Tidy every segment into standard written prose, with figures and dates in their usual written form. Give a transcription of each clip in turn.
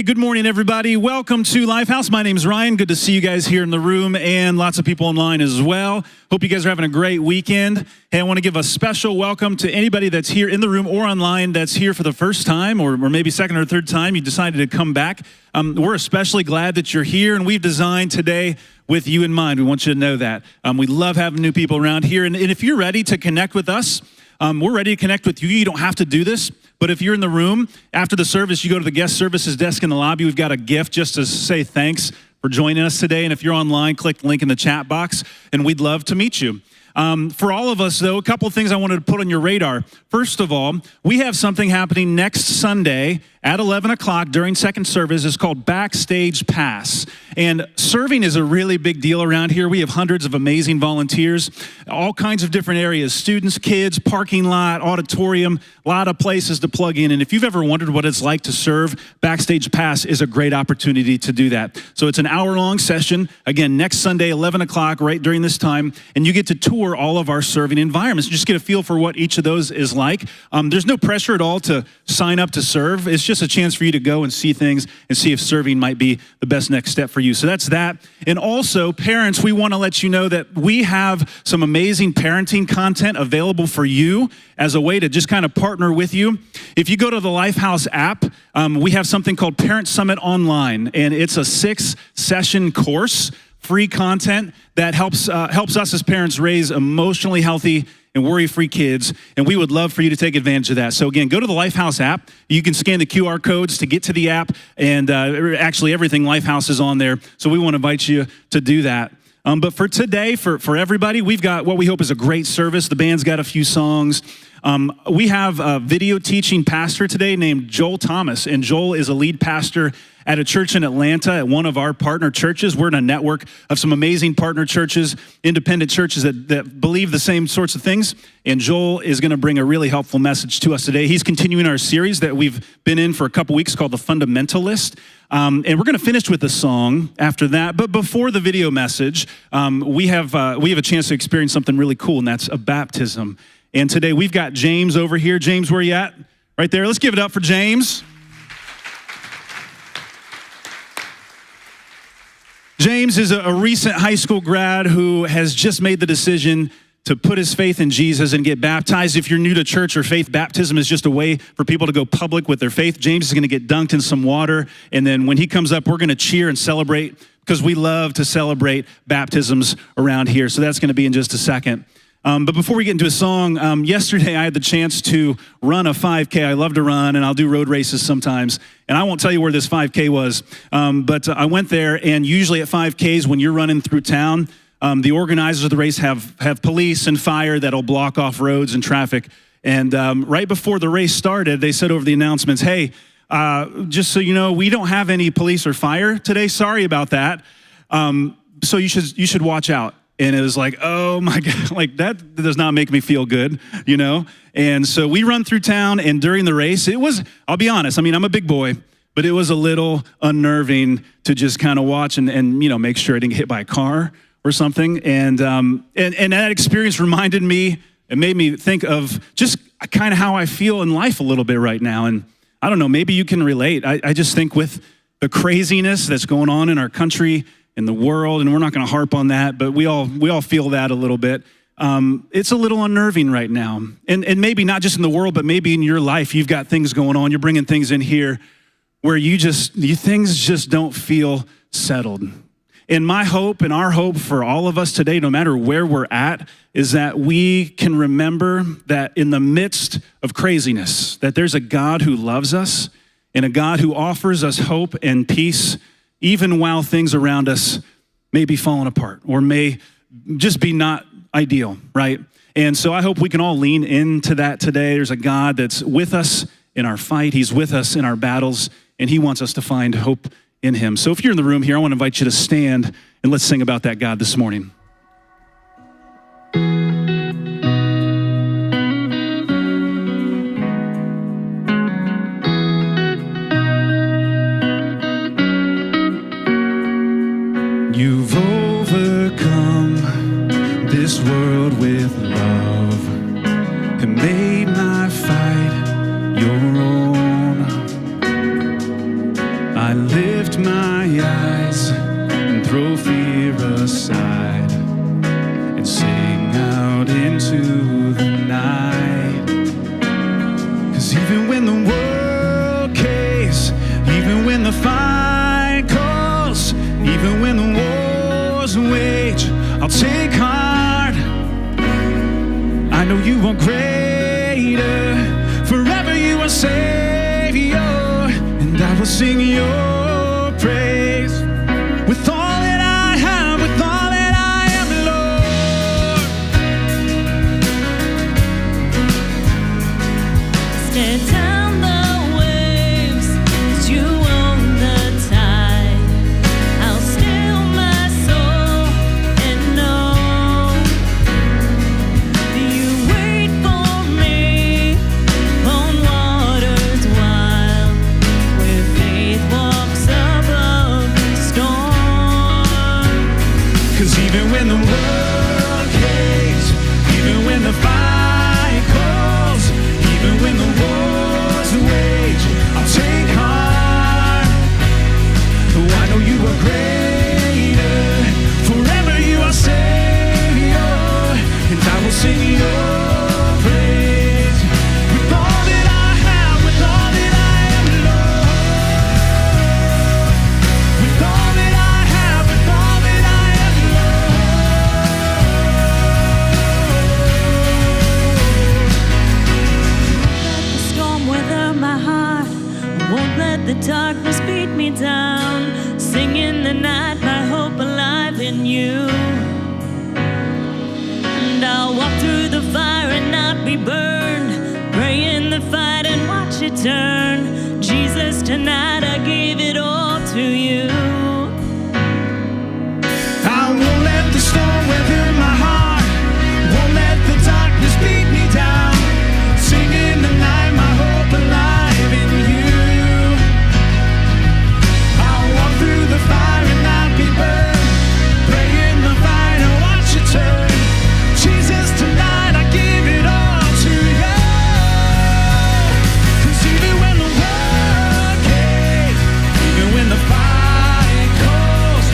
Good morning, everybody. Welcome to Lifehouse. My name is Ryan. Good to see you guys here in the room and lots of people online as well. Hope you guys are having a great weekend. Hey, I want to give a special welcome to anybody that's here in the room or online that's here for the first time or maybe second or third time you decided to come back. We're especially glad that you're here, and we've designed today with you in mind. We want you to know that. We love having new people around here, and if you're ready to connect with us, we're ready to connect with you. You don't have to do this. But if you're in the room, after the service, you go to the guest services desk in the lobby. We've got a gift just to say thanks for joining us today. And if you're online, click the link in the chat box, and we'd love to meet you. For all of us, though, a couple of things I wanted to put on your radar. First of all, we have something happening next Sunday at 11 o'clock during second service. It's called Backstage Pass. And serving is a really big deal around here. We have hundreds of amazing volunteers, all kinds of different areas, students, kids, parking lot, auditorium, a lot of places to plug in. And if you've ever wondered what it's like to serve, Backstage Pass is a great opportunity to do that. So it's an hour-long session, again, next Sunday, 11 o'clock, right during this time, and you get to tour all of our serving environments. Just get a feel for what each of those is like. There's no pressure at all to sign up to serve. It's just a chance for you to go and see things and see if serving might be the best next step for you. So that's that. And also, parents, we want to let you know that we have some amazing parenting content available for you as a way to just kind of partner with you. If you go to the Lifehouse app, we have something called Parent Summit Online, and it's a 6-session course, free content that helps us as parents raise emotionally healthy and worry-free kids, and we would love for you to take advantage of that. So again, go to the Lifehouse app. You can scan the QR codes to get to the app, and actually everything Lifehouse is on there, so we want to invite you to do that. But for today, for everybody, we've got what we hope is a great service. The band's got a few songs. We have a video teaching pastor today named Joel Thomas, and Joel is a lead pastor at a church in Atlanta, at one of our partner churches. We're in a network of some amazing partner churches, independent churches that believe the same sorts of things. And Joel is going to bring a really helpful message to us today. He's continuing our series that we've been in for a couple weeks called The Fundamentalist. And we're going to finish with a song after that. But before the video message, we have a chance to experience something really cool, and that's a baptism. And today we've got James over here. James, where are you at? Right there. Let's give it up for James. James is a recent high school grad who has just made the decision to put his faith in Jesus and get baptized. If you're new to church or faith, baptism is just a way for people to go public with their faith. James is going to get dunked in some water, and then when he comes up, we're going to cheer and celebrate because we love to celebrate baptisms around here. So that's going to be in just a second. But before we get into a song, yesterday I had the chance to run a 5K. I love to run, and I'll do road races sometimes. And I won't tell you where this 5K was, but I went there, and usually at 5Ks, when you're running through town, the organizers of the race have police and fire that'll block off roads and traffic. And right before the race started, they said over the announcements, hey, just so you know, we don't have any police or fire today. Sorry about that. So you should watch out. And it was like, oh my God, like that does not make me feel good, you know? And so we run through town, and during the race, it was, I'll be honest, I mean, I'm a big boy, but it was a little unnerving to just kind of watch and you know, make sure I didn't get hit by a car or something. And that experience reminded me, it made me think of just kind of how I feel in life a little bit right now. And I don't know, maybe you can relate. I just think with the craziness that's going on in our country, in the world, and we're not going to harp on that, but we all feel that a little bit. It's a little unnerving right now. And maybe not just in the world, but maybe in your life, you've got things going on. You're bringing things in here where things just don't feel settled. And my hope and our hope for all of us today, no matter where we're at, is that we can remember that in the midst of craziness, that there's a God who loves us and a God who offers us hope and peace even while things around us may be falling apart or may just be not ideal, right? And so I hope we can all lean into that today. There's a God that's with us in our fight. He's with us in our battles, and he wants us to find hope in him. So if you're in the room here, I want to invite you to stand, and let's sing about that God this morning. You've overcome this world with love and made my fight your own. I into the night. 'Cause even when the world caves, even when the fight calls, even when the wars wage, I'll take heart. I know you are greater, forever you are Savior, and I will sing your praise with all that I have, with all that I am, Lord. Stare down the waves, 'cause you own the tide. I'll still my soul and know you wait for me on waters wild, where faith walks above the storm. 'Cause even when the world caves, even when the fight calls, even when the wars wage, I'll take heart. Oh, I know you are greater, forever you are Savior, and I will sing your praise with all that I have, with all that I am, Lord. With all that I have, with all that I am, Let the storm weather my heart, won't let the darkness beat me down. Sing in the night, my hope alive in you. And I'll walk through the fire and not be burned. Pray in the fight and watch it turn. Jesus, tonight I give it all to you. I won't let the storm weather my heart, won't let the darkness beat me down. Sing in the night, my hope alive in you. I'll walk through the fire and not be burned. Pray in the fight and watch it turn. Jesus, tonight I give it all to you. 'Cause even when the world caves, even when the fight calls,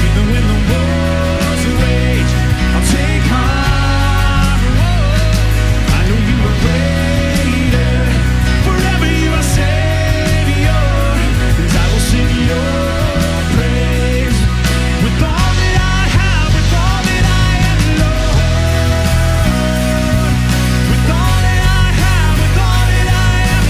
even when the wars wage, I'll take heart. Oh, I know you are greater, forever you are Savior, and I will sing your praise with all that I have, with all that I am, Lord. With all that I have, with all that I am,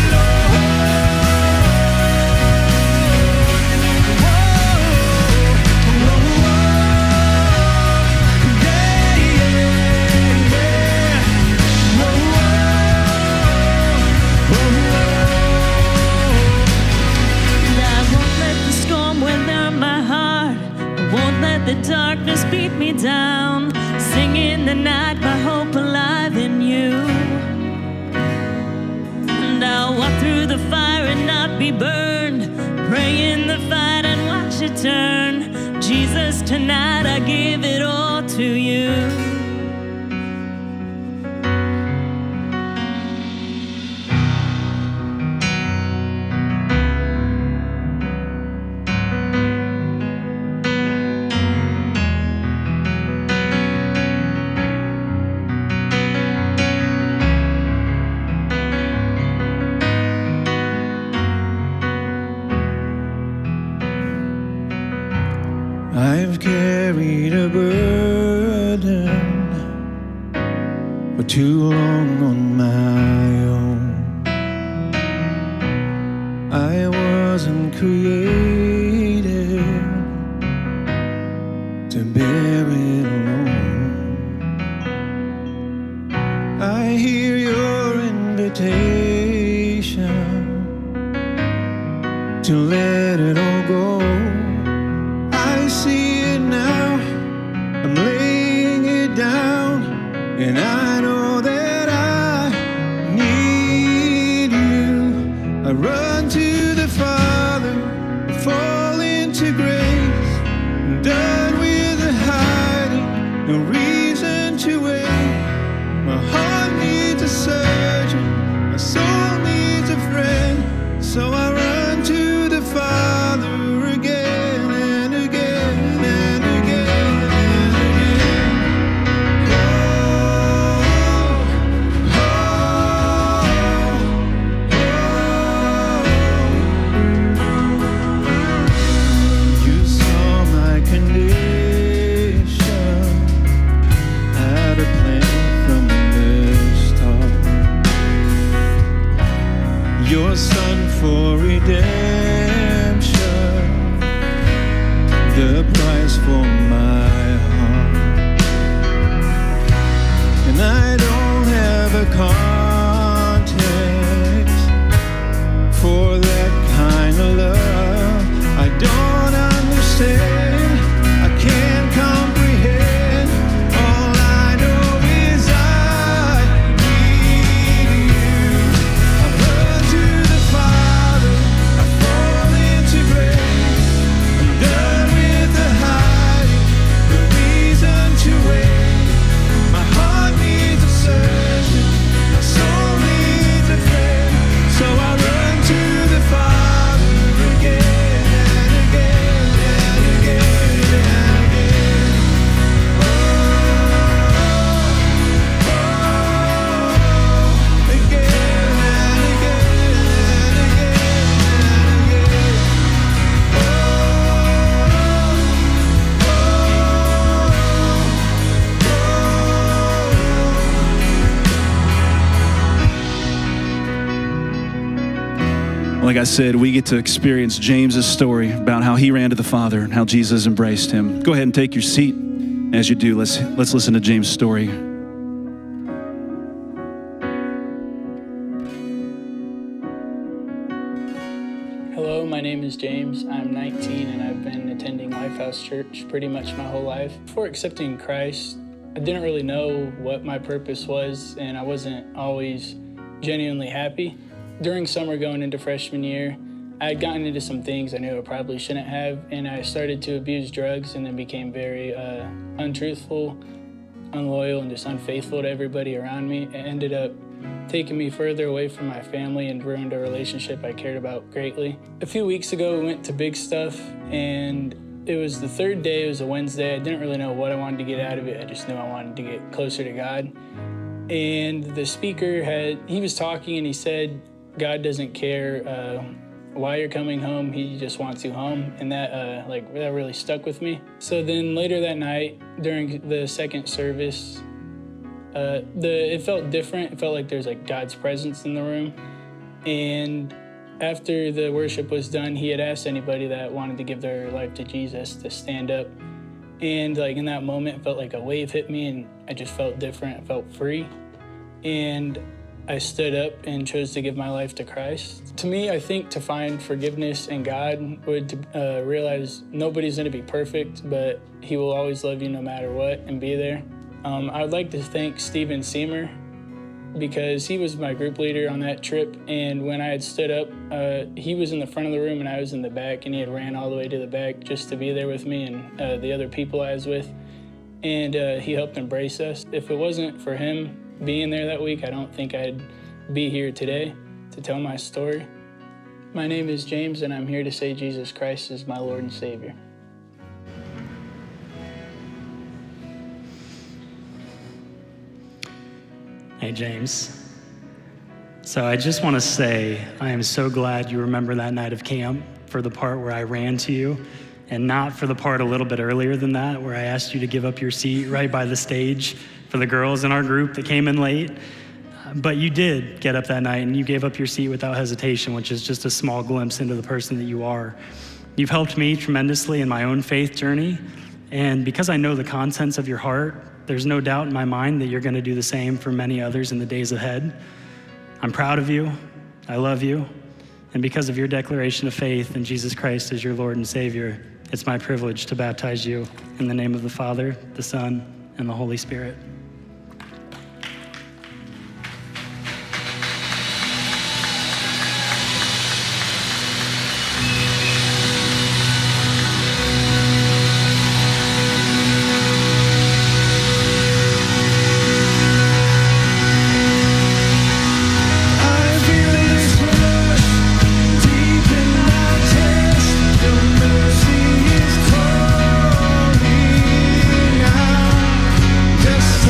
And I won't let the storm weather my heart, I won't let the darkness beat me down. Sing in the night, my hope alive in you. And I'll walk through the fire and not be burned. Pray in the fight and watch it turn. Jesus, tonight I give it all to you. I've carried a burden for too long on my own. I wasn't created to bear it alone. I hear your invitation to let it all go. I see it now, I'm laying it down, and I know that I need you. I run to the Father, I fall into grace. I'm done with the hiding, no reason to wait. My heart needs a surgeon, my soul needs a friend, so I run to the Father again and again and again and again. Oh, the context for that kind of love. I don't understand, I can't comprehend. All I know is I need you. I run to the Father, I fall into grace. I'm done with the hiding, the reason to wait. My heart needs a surgeon, my soul needs a friend. So I run to the Father again and again and again and again. Oh, again and again and again and Like I said, we get to experience James's story about how he ran to the Father and how Jesus embraced him. Go ahead and take your seat. As you do, let's listen to James' story. Hello, my name is James. I'm 19 and I've been attending Lifehouse Church pretty much my whole life. Before accepting Christ, I didn't really know what my purpose was, and I wasn't always genuinely happy. During summer going into freshman year, I had gotten into some things I knew I probably shouldn't have, and I started to abuse drugs and then became very untruthful, unloyal, and just unfaithful to everybody around me. It ended up taking me further away from my family and ruined a relationship I cared about greatly. A few weeks ago, we went to Big Stuff, and it was the third day. It was a Wednesday. I didn't really know what I wanted to get out of it. I just knew I wanted to get closer to God. And the speaker he was talking, and he said, God doesn't care why you're coming home, he just wants you home. And that that really stuck with me. So then later that night, during the second service, it felt different. It felt like there's God's presence in the room. And after the worship was done, he had asked anybody that wanted to give their life to Jesus to stand up. And in that moment, it felt like a wave hit me, and I just felt different. I felt free. And I stood up and chose to give my life to Christ. To me, I think to find forgiveness in God would realize nobody's going to be perfect, but he will always love you no matter what and be there. I would like to thank Steven Seamer, because he was my group leader on that trip, and when I had stood up, he was in the front of the room and I was in the back, and he had ran all the way to the back just to be there with me and the other people I was with, and he helped embrace us. If it wasn't for him being there that week, I don't think I'd be here today to tell my story. My name is James, and I'm here to say Jesus Christ is my Lord and Savior. Hey, James. So I just want to say I am so glad you remember that night of camp for the part where I ran to you, and not for the part a little bit earlier than that where I asked you to give up your seat right by the stage for the girls in our group that came in late. But you did get up that night and you gave up your seat without hesitation, which is just a small glimpse into the person that you are. You've helped me tremendously in my own faith journey, and because I know the contents of your heart, there's no doubt in my mind that you're going to do the same for many others in the days ahead. I'm proud of you, I love you, and because of your declaration of faith in Jesus Christ as your Lord and Savior, it's my privilege to baptize you in the name of the Father, the Son, and the Holy Spirit. just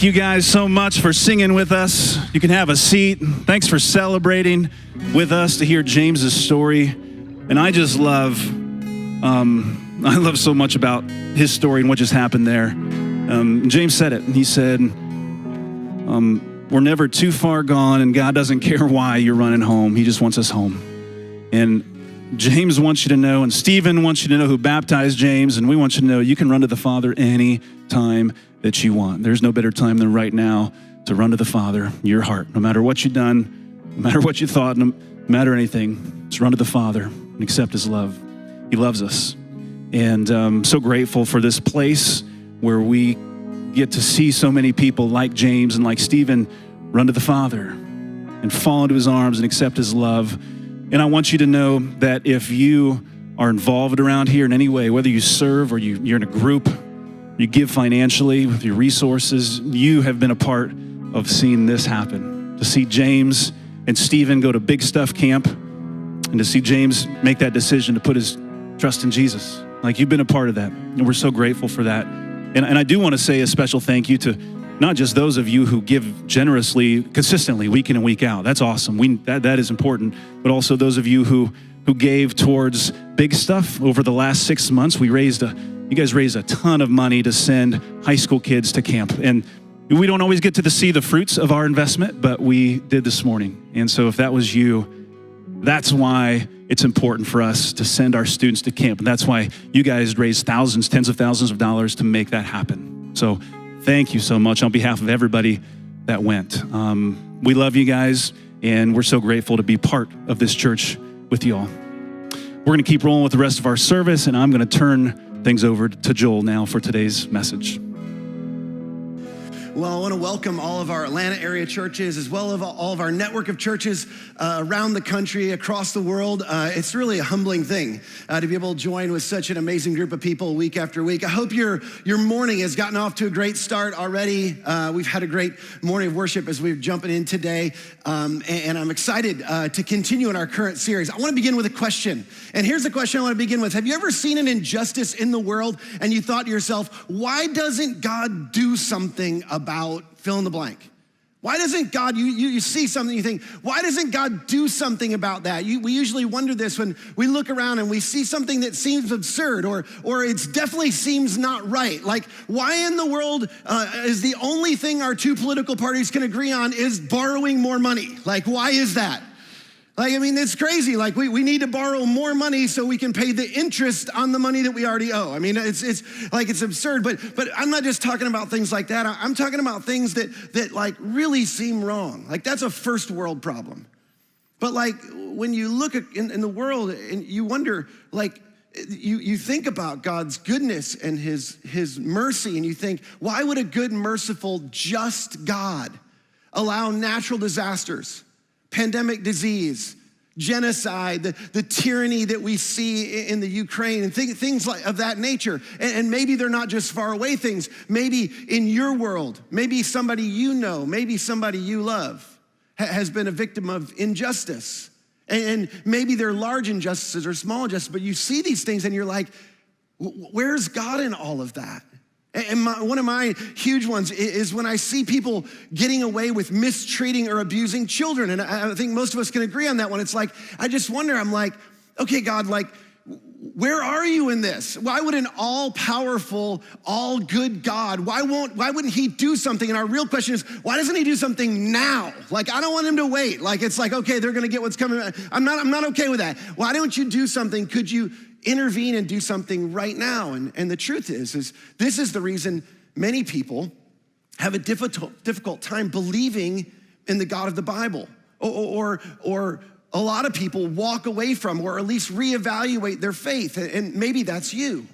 Thank you guys so much for singing with us. You can have a seat. Thanks for celebrating with us to hear James's story. And I just love so much about his story and what just happened there. James said it. He said, we're never too far gone, and God doesn't care why you're running home. He just wants us home. And James wants you to know, and Stephen wants you to know, who baptized James, and we want you to know you can run to the Father any time that you want. There's no better time than right now to run to the Father, your heart. No matter what you've done, no matter what you thought, no matter anything, just run to the Father and accept his love. He loves us. And I'm so grateful for this place where we get to see so many people like James and like Stephen run to the Father and fall into his arms and accept his love. And I want you to know that if you are involved around here in any way, whether you serve or you're in a group, you give financially with your resources, you have been a part of seeing this happen. To see James and Stephen go to Big Stuff Camp, and to see James make that decision to put his trust in Jesus. Like, you've been a part of that, and we're so grateful for that. And I do want to say a special thank you to not just those of you who give generously, consistently, week in and week out. That's awesome. That is important. But also those of you who gave towards Big Stuff over the last 6 months. You guys raised a ton of money to send high school kids to camp. And we don't always get to see the fruits of our investment, but we did this morning. And so if that was you, that's why it's important for us to send our students to camp. And that's why you guys raised thousands, tens of thousands of dollars to make that happen. So thank you so much on behalf of everybody that went. We love you guys, and we're so grateful to be part of this church with you all. We're going to keep rolling with the rest of our service, and I'm going to turn things over to Joel now for today's message. Well, I want to welcome all of our Atlanta area churches, as well as all of our network of churches around the country, across the world. It's really a humbling thing to be able to join with such an amazing group of people week after week. I hope your morning has gotten off to a great start already. We've had a great morning of worship as we're jumping in today, and I'm excited to continue in our current series. I want to begin with a question, and here's the question I want to begin with. Have you ever seen an injustice in the world and you thought to yourself, why doesn't God do something about fill in the blank? Why doesn't God, you see something, you think, why doesn't God do something about that? We usually wonder this when we look around and we see something that seems absurd or it definitely seems not right. Like, why in the world is the only thing our two political parties can agree on is borrowing more money? Like, why is that? Like, I mean, it's crazy. Like, we need to borrow more money so we can pay the interest on the money that we already owe. I mean, it's like, it's absurd. But I'm not just talking about things like that. I'm talking about things that like really seem wrong. Like, that's a first world problem. But like, when you look in the world and you wonder, like, you think about God's goodness and his mercy, and you think, why would a good, merciful, just God allow natural disasters, pandemic disease, genocide, the tyranny that we see in the Ukraine, and things like of that nature? And maybe they're not just far away things. Maybe in your world, maybe somebody you know, maybe somebody you love has been a victim of injustice. And maybe they're large injustices or small injustices, but you see these things and you're like, where's God in all of that? And one of my huge ones is when I see people getting away with mistreating or abusing children. And I think most of us can agree on that one. It's like, I just wonder, I'm like, okay, God, like, where are you in this? Why would an all-powerful, all-good God, why wouldn't he do something? And our real question is, why doesn't he do something now? Like, I don't want him to wait. Like, it's like, okay, they're gonna get what's coming. I'm not okay with that. Why don't you do something? Could you intervene and do something right now? And the truth is this is the reason many people have a difficult time believing in the God of the Bible, or a lot of people walk away from, or at least reevaluate their faith, and maybe that's you.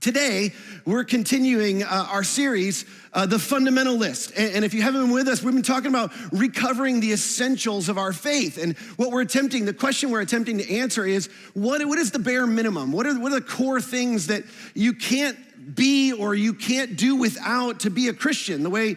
Today, we're continuing our series, The Fundamentalist. And if you haven't been with us, we've been talking about recovering the essentials of our faith. And the question we're attempting to answer is, what is the bare minimum? What are the core things that you can't be or you can't do without to be a Christian, the way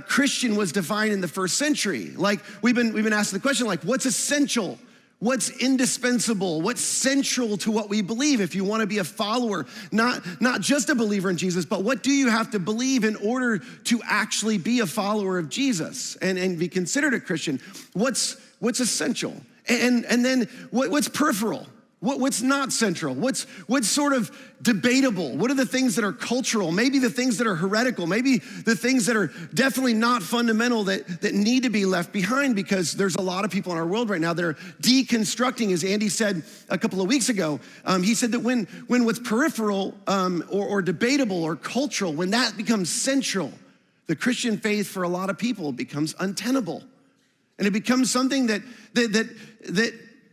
Christian was defined in the first century? Like, we've been asking the question, like, what's essential? What's indispensable? What's central to what we believe if you want to be a follower, not just a believer in Jesus, but what do you have to believe in order to actually be a follower of Jesus and be considered a Christian? What's essential? And then what's peripheral? What's not central? What's sort of debatable? What are the things that are cultural? Maybe the things that are heretical, maybe the things that are definitely not fundamental that need to be left behind, because there's a lot of people in our world right now that are deconstructing, as Andy said a couple of weeks ago. He said that when what's peripheral or debatable or cultural, when that becomes central, the Christian faith for a lot of people becomes untenable. And it becomes something that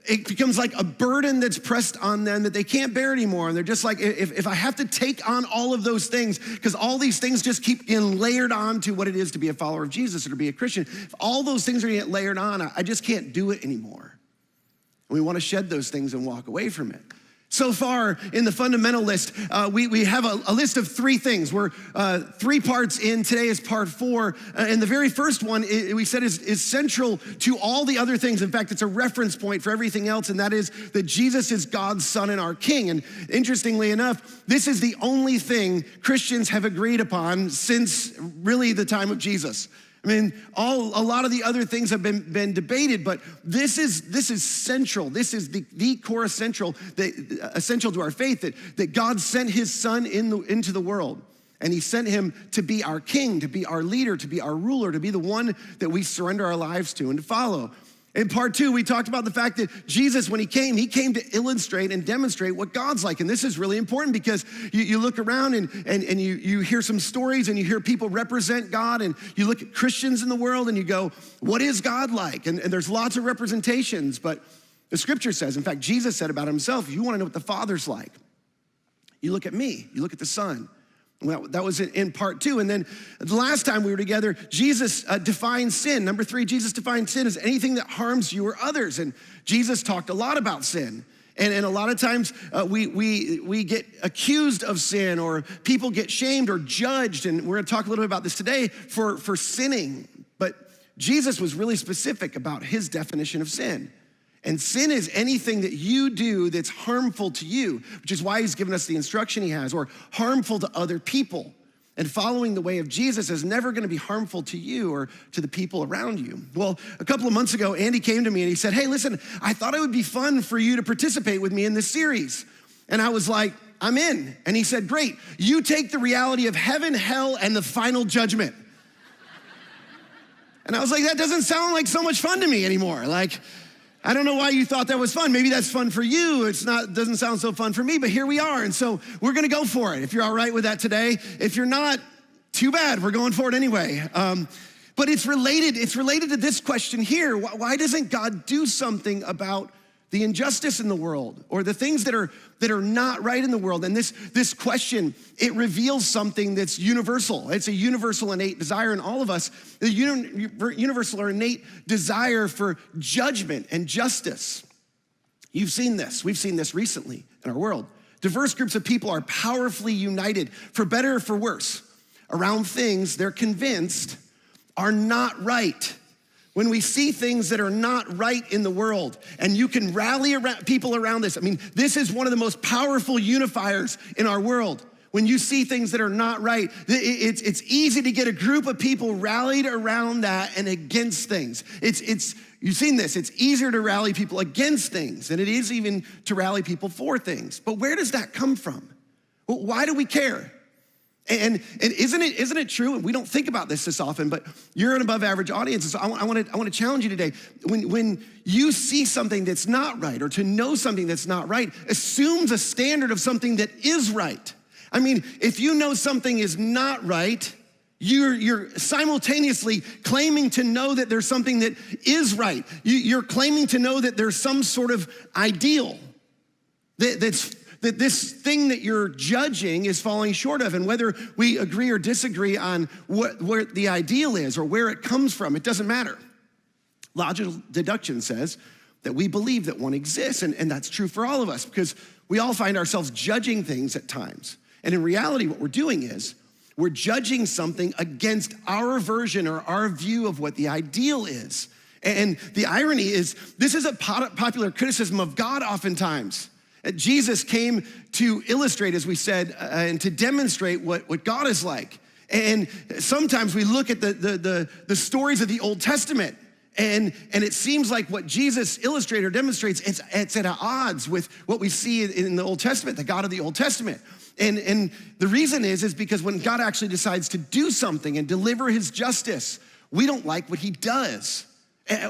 it becomes like a burden that's pressed on them that they can't bear anymore. And they're just like, if I have to take on all of those things, because all these things just keep getting layered on to what it is to be a follower of Jesus or to be a Christian, if all those things are gonna get layered on, I just can't do it anymore. And we wanna shed those things and walk away from it. So far in the fundamental list, we have a list of 3 things. We're 3 parts in. Today is part 4. And the very first one, we said, is central to all the other things. In fact, it's a reference point for everything else, and that is that Jesus is God's Son and our King. And interestingly enough, this is the only thing Christians have agreed upon since really the time of Jesus. I mean, a lot of the other things have been debated, but this is central. This is the core essential to our faith, that God sent his Son into the world. And he sent him to be our king, to be our leader, to be our ruler, to be the one that we surrender our lives to and to follow. In part 2, we talked about the fact that Jesus, when he came to illustrate and demonstrate what God's like. And this is really important because you look around and you hear some stories and you hear people represent God, and you look at Christians in the world and you go, what is God like? And there's lots of representations, but the scripture says, in fact, Jesus said about himself, if you want to know what the Father's like, you look at me, you look at the Son. Well, that was in part 2. And then the last time we were together, Jesus defined sin. Number 3, Jesus defined sin as anything that harms you or others. And Jesus talked a lot about sin. And a lot of times we get accused of sin, or people get shamed or judged. And we're gonna talk a little bit about this today for sinning. But Jesus was really specific about his definition of sin. And sin is anything that you do that's harmful to you, which is why he's given us the instruction he has, or harmful to other people. And following the way of Jesus is never gonna be harmful to you or to the people around you. Well, a couple of months ago, Andy came to me and he said, hey, listen, I thought it would be fun for you to participate with me in this series. And I was like, I'm in. And he said, great, you take the reality of heaven, hell, and the final judgment. And I was like, that doesn't sound like so much fun to me anymore. Like, I don't know why you thought that was fun. Maybe that's fun for you. Doesn't sound so fun for me, but here we are. And so we're gonna go for it. If you're all right with that today. If you're not, too bad, we're going for it anyway. But it's related to this question here. Why doesn't God do something about the injustice in the world, or the things that are not right in the world? And this question, it reveals something that's universal. It's a universal innate desire in all of us, the universal or innate desire for judgment and justice. You've seen this. We've seen this recently in our world. Diverse groups of people are powerfully united, for better or for worse, around things they're convinced are not right. When we see things that are not right in the world, and you can rally people around this. I mean, this is one of the most powerful unifiers in our world. When you see things that are not right, it's easy to get a group of people rallied around that and against things. You've seen this. It's easier to rally people against things than it is even to rally people for things. But where does that come from? Well, why do we care? And isn't it true? And we don't think about this often, but you're an above average audience. So I want to challenge you today. When you see something that's not right, or to know something that's not right, assumes a standard of something that is right. I mean, if you know something is not right, you're simultaneously claiming to know that there's something that is right. You're claiming to know that there's some sort of ideal that this thing that you're judging is falling short of. And whether we agree or disagree on where the ideal is or where it comes from, it doesn't matter. Logical deduction says that we believe that one exists, and that's true for all of us, because we all find ourselves judging things at times. And in reality, what we're doing is we're judging something against our version or our view of what the ideal is. And the irony is, this is a popular criticism of God oftentimes. Jesus came to illustrate, as we said, and to demonstrate what God is like. And sometimes we look at the stories of the Old Testament, and it seems like what Jesus illustrates or demonstrates, it's at odds with what we see in the Old Testament, the God of the Old Testament. And the reason is because when God actually decides to do something and deliver his justice, we don't like what he does,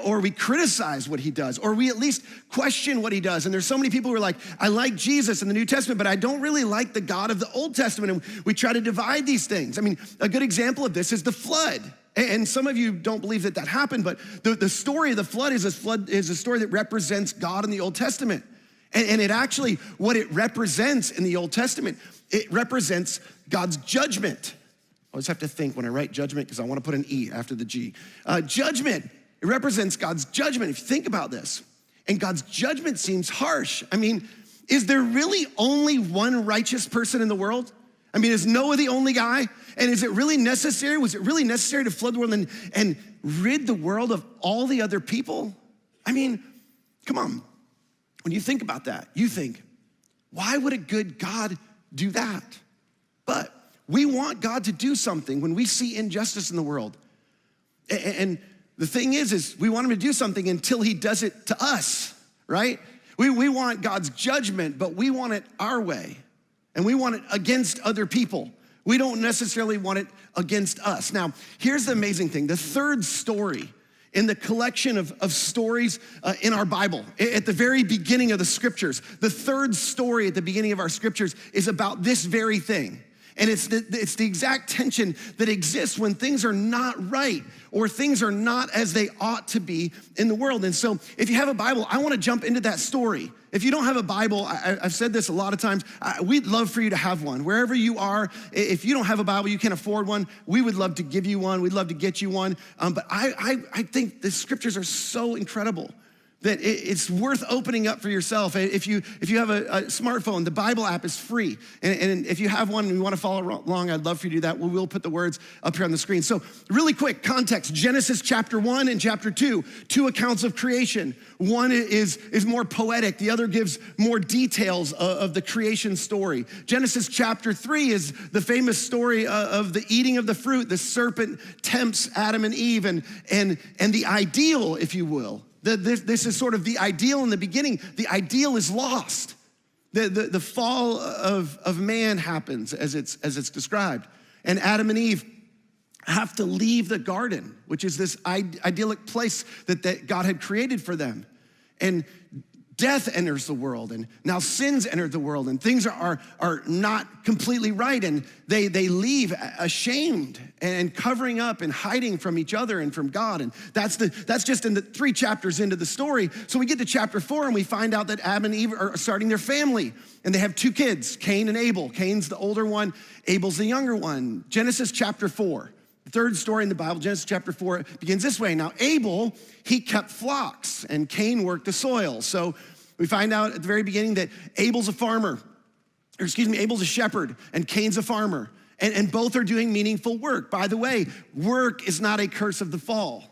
or we criticize what he does, or we at least question what he does. And there's so many people who are like, I like Jesus in the New Testament, but I don't really like the God of the Old Testament. And we try to divide these things. I mean, a good example of this is the flood. And some of you don't believe that happened, but the story of the flood is a story that represents God in the Old Testament. And it actually, what it represents in the Old Testament, it represents God's judgment. I always have to think when I write judgment because I want to put an E after the G. Judgment, it represents God's judgment, if you think about this. And God's judgment seems harsh. I mean, is there really only one righteous person in the world? I mean, is Noah the only guy? And is it really necessary? Was it really necessary to flood the world and rid the world of all the other people? I mean, come on. When you think about that, you think, why would a good God do that? But we want God to do something when we see injustice in the world. And the thing is we want him to do something until he does it to us, right? We want God's judgment, but we want it our way. And we want it against other people. We don't necessarily want it against us. Now, here's the amazing thing. The third story in the collection of stories in our Bible, at the very beginning of the scriptures, the third story at the beginning of our scriptures is about this very thing. And it's the exact tension that exists when things are not right or things are not as they ought to be in the world. And so if you have a Bible, I want to jump into that story. If you don't have a Bible, I've said this a lot of times, we'd love for you to have one. Wherever you are, if you don't have a Bible, you can't afford one, we would love to give you one. We'd love to get you one. But I think the scriptures are so incredible that it's worth opening up for yourself. If you have a smartphone, the Bible app is free. And if you have one and you want to follow along, I'd love for you to do that. We will put the words up here on the screen. So really quick, context, Genesis chapter 1 and chapter 2, two accounts of creation. One is more poetic. The other gives more details of the creation story. Genesis chapter 3 is the famous story of the eating of the fruit. The serpent tempts Adam and Eve and the ideal, if you will. This is sort of the ideal in the beginning. The ideal is lost. The fall of man happens as it's described. And Adam and Eve have to leave the garden, which is this idyllic place that God had created for them. And death enters the world, and now sin's entered the world, and things are not completely right, and they leave ashamed and covering up and hiding from each other and from God. And that's just in the 3 chapters into the story. So we get to chapter 4 and we find out that Adam and Eve are starting their family, and they have 2 kids, Cain and Abel. Cain's the older one, Abel's the younger one. Genesis chapter 4. The third story in the Bible, Genesis chapter 4, begins this way. Now, Abel, he kept flocks, and Cain worked the soil. So we find out at the very beginning that Abel's a shepherd, and Cain's a farmer. And both are doing meaningful work. By the way, work is not a curse of the fall.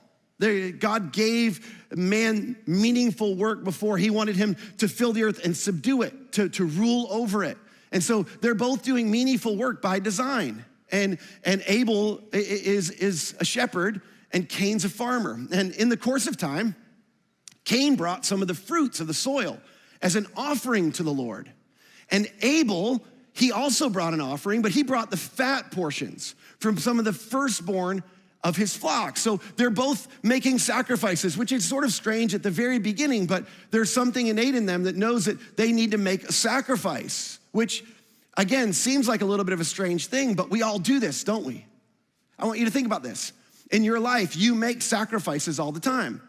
God gave man meaningful work before. He wanted him to fill the earth and subdue it, to rule over it. And so they're both doing meaningful work by design. And Abel is a shepherd, and Cain's a farmer. And in the course of time, Cain brought some of the fruits of the soil as an offering to the Lord. And Abel, he also brought an offering, but he brought the fat portions from some of the firstborn of his flock. So they're both making sacrifices, which is sort of strange at the very beginning, but there's something innate in them that knows that they need to make a sacrifice, which again, seems like a little bit of a strange thing, but we all do this, don't we? I want you to think about this. In your life, you make sacrifices all the time.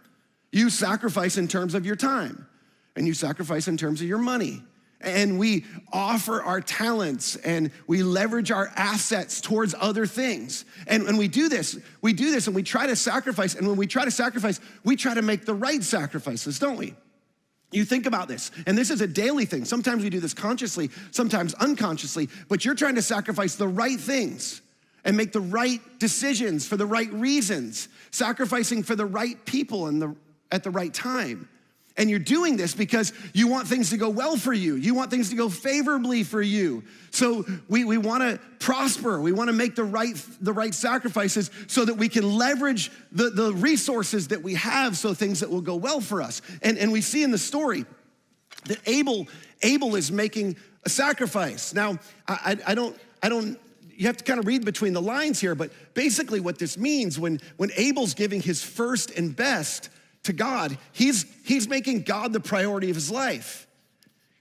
You sacrifice in terms of your time, and you sacrifice in terms of your money. And we offer our talents, and we leverage our assets towards other things. And we do this, and we try to sacrifice. And when we try to sacrifice, we try to make the right sacrifices, don't we? You think about this, and this is a daily thing. Sometimes we do this consciously, sometimes unconsciously, but you're trying to sacrifice the right things and make the right decisions for the right reasons, sacrificing for the right people and at the right time. And you're doing this because you want things to go well for you. You want things to go favorably for you. So we want to prosper. We want to make the right sacrifices so that we can leverage the resources that we have, so things that will go well for us. And we see in the story that Abel is making a sacrifice. Now, I don't. You have to kind of read between the lines here, but basically what this means, when Abel's giving his first and best to God, he's making God the priority of his life.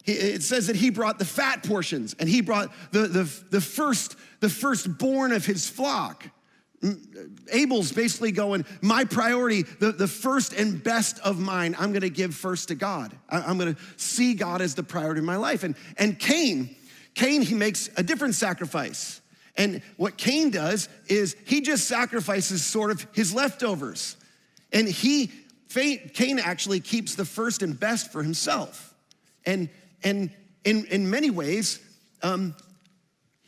It says that he brought the fat portions, and he brought the firstborn of his flock. Abel's basically going, my priority, the first and best of mine, I'm gonna give first to God. I'm gonna see God as the priority of my life. And Cain, he makes a different sacrifice. And what Cain does is he just sacrifices sort of his leftovers. And Cain actually keeps the first and best for himself. And in many ways,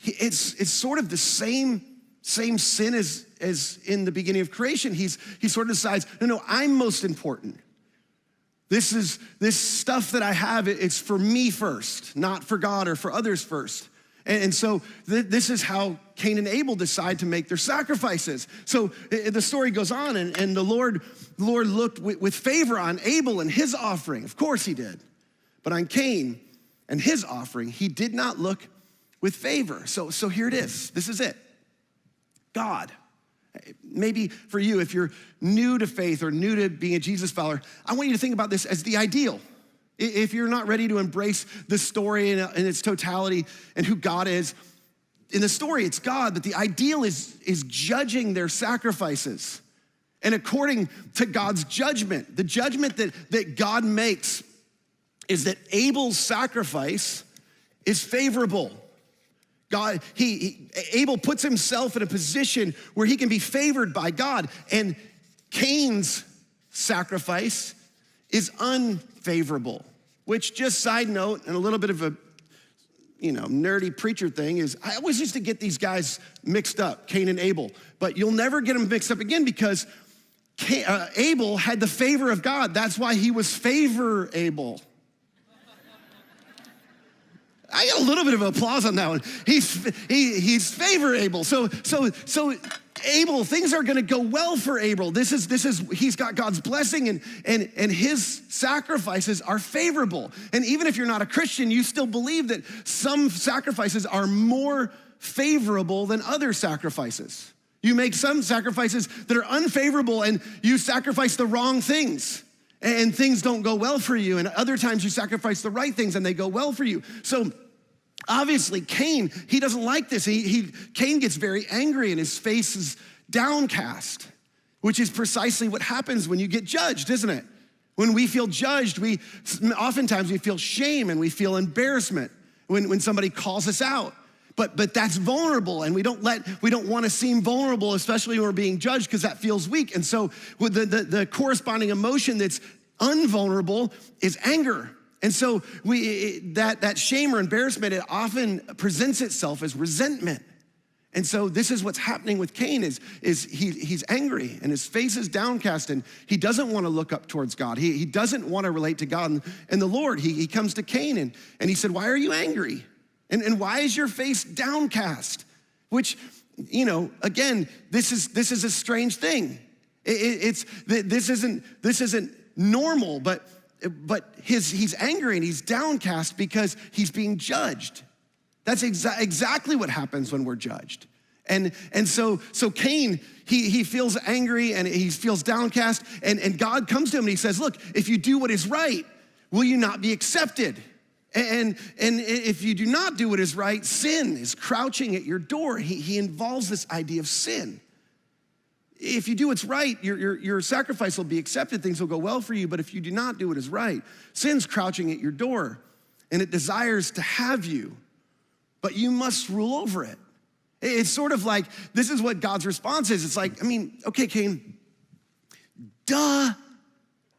it's sort of the same sin as in the beginning of creation. He sort of decides, no, I'm most important. This stuff that I have, it's for me first, not for God or for others first. And so this is how Cain and Abel decide to make their sacrifices. So the story goes on, and the Lord looked with favor on Abel and his offering. Of course he did. But on Cain and his offering, he did not look with favor. So here it is. This is it. God. Maybe for you, if you're new to faith or new to being a Jesus follower, I want you to think about this as the ideal. If you're not ready to embrace the story in its totality and who God is, in the story it's God, but the ideal is judging their sacrifices. And according to God's judgment, the judgment that God makes is that Abel's sacrifice is favorable. Abel puts himself in a position where he can be favored by God, and Cain's sacrifice is unfavorable, which, just side note, and a little bit of a nerdy preacher thing, is I always used to get these guys mixed up, Cain and Abel, but you'll never get them mixed up again because Abel had the favor of God. That's why he was favorable. I got a little bit of applause on that one. He's favorable. So Abel, things are gonna go well for Abel. He's got God's blessing, and his sacrifices are favorable. And even if you're not a Christian, you still believe that some sacrifices are more favorable than other sacrifices. You make some sacrifices that are unfavorable, and you sacrifice the wrong things, and things don't go well for you. And other times you sacrifice the right things and they go well for you. So obviously Cain, he doesn't like this. Cain gets very angry and his face is downcast, which is precisely what happens when you get judged, isn't it? When we feel judged, oftentimes we feel shame and we feel embarrassment when somebody calls us out. But that's vulnerable, and we don't want to seem vulnerable, especially when we're being judged, because that feels weak. And so with the corresponding emotion that's unvulnerable is anger. And so that shame or embarrassment, it often presents itself as resentment. And so this is what's happening with Cain is he's angry and his face is downcast, and he doesn't want to look up towards God. He doesn't want to relate to God and the Lord. He comes to Cain and he said, "Why are you angry? And why is your face downcast?" Which, again, this is a strange thing. This isn't normal, but he's angry and he's downcast because he's being judged. That's exactly what happens when we're judged. And so Cain, he feels angry and he feels downcast, and God comes to him and he says, "Look, if you do what is right, will you not be accepted? And if you do not do what is right, sin is crouching at your door." He involves this idea of sin. If you do what's right, your sacrifice will be accepted, things will go well for you. But if you do not do what is right, sin's crouching at your door, and it desires to have you, but you must rule over it. It's sort of like, this is what God's response is. It's like, okay, Cain, duh.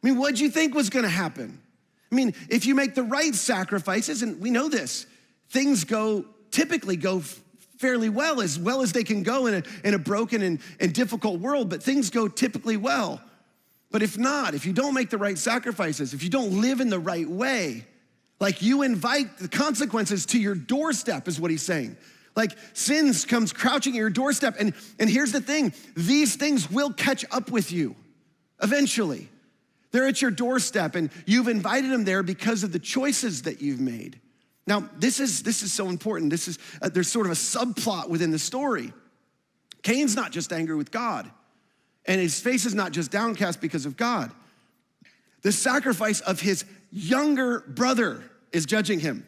What'd you think was gonna happen? If you make the right sacrifices, and we know this, things typically go fairly well as they can go in a broken and difficult world, but things go typically well. But if not, if you don't make the right sacrifices, if you don't live in the right way, like you invite the consequences to your doorstep is what he's saying. Like sins comes crouching at your doorstep. And here's the thing, these things will catch up with you eventually. They're at your doorstep and you've invited them there because of the choices that you've made. Now, this is so important. There's sort of a subplot within the story. Cain's not just angry with God, and his face is not just downcast because of God. The sacrifice of his younger brother is judging him.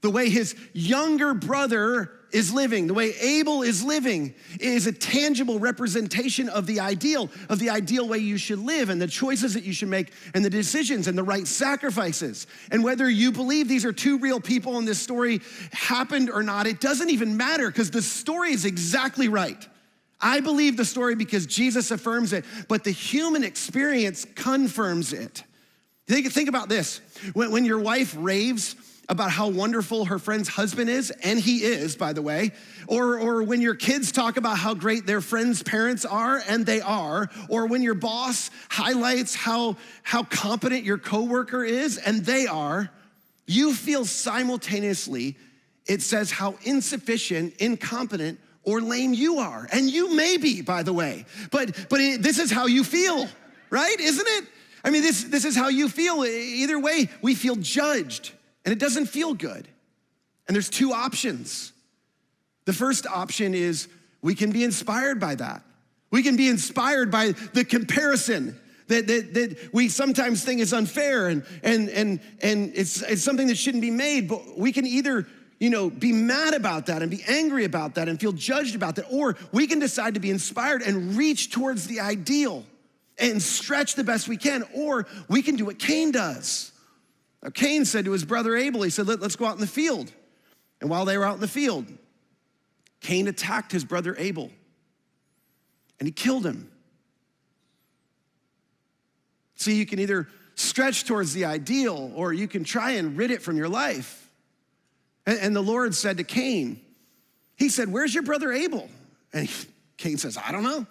The way his younger brother is living, the way Abel is living, is a tangible representation of the ideal way you should live and the choices that you should make and the decisions and the right sacrifices. And whether you believe these are two real people and this story happened or not, it doesn't even matter because the story is exactly right. I believe the story because Jesus affirms it, but the human experience confirms it. Think about this. When your wife raves about how wonderful her friend's husband is, and he is, by the way, or when your kids talk about how great their friends' parents are, and they are, or when your boss highlights how competent your coworker is, and they are, you feel simultaneously, it says how insufficient, incompetent, or lame you are. And you may be, by the way, but this is how you feel, right? Isn't it? I mean, this is how you feel. Either way, we feel judged. And it doesn't feel good. And there's two options. The first option is we can be inspired by that. We can be inspired by the comparison that we sometimes think is unfair and it's something that shouldn't be made. But we can either, be mad about that and be angry about that and feel judged about that, or we can decide to be inspired and reach towards the ideal and stretch the best we can, or we can do what Cain does. Now, Cain said to his brother Abel, he said, let's go out in the field. And while they were out in the field, Cain attacked his brother Abel and he killed him. See, you can either stretch towards the ideal or you can try and rid it from your life. And the Lord said to Cain, he said, where's your brother Abel? And Cain says, I don't know.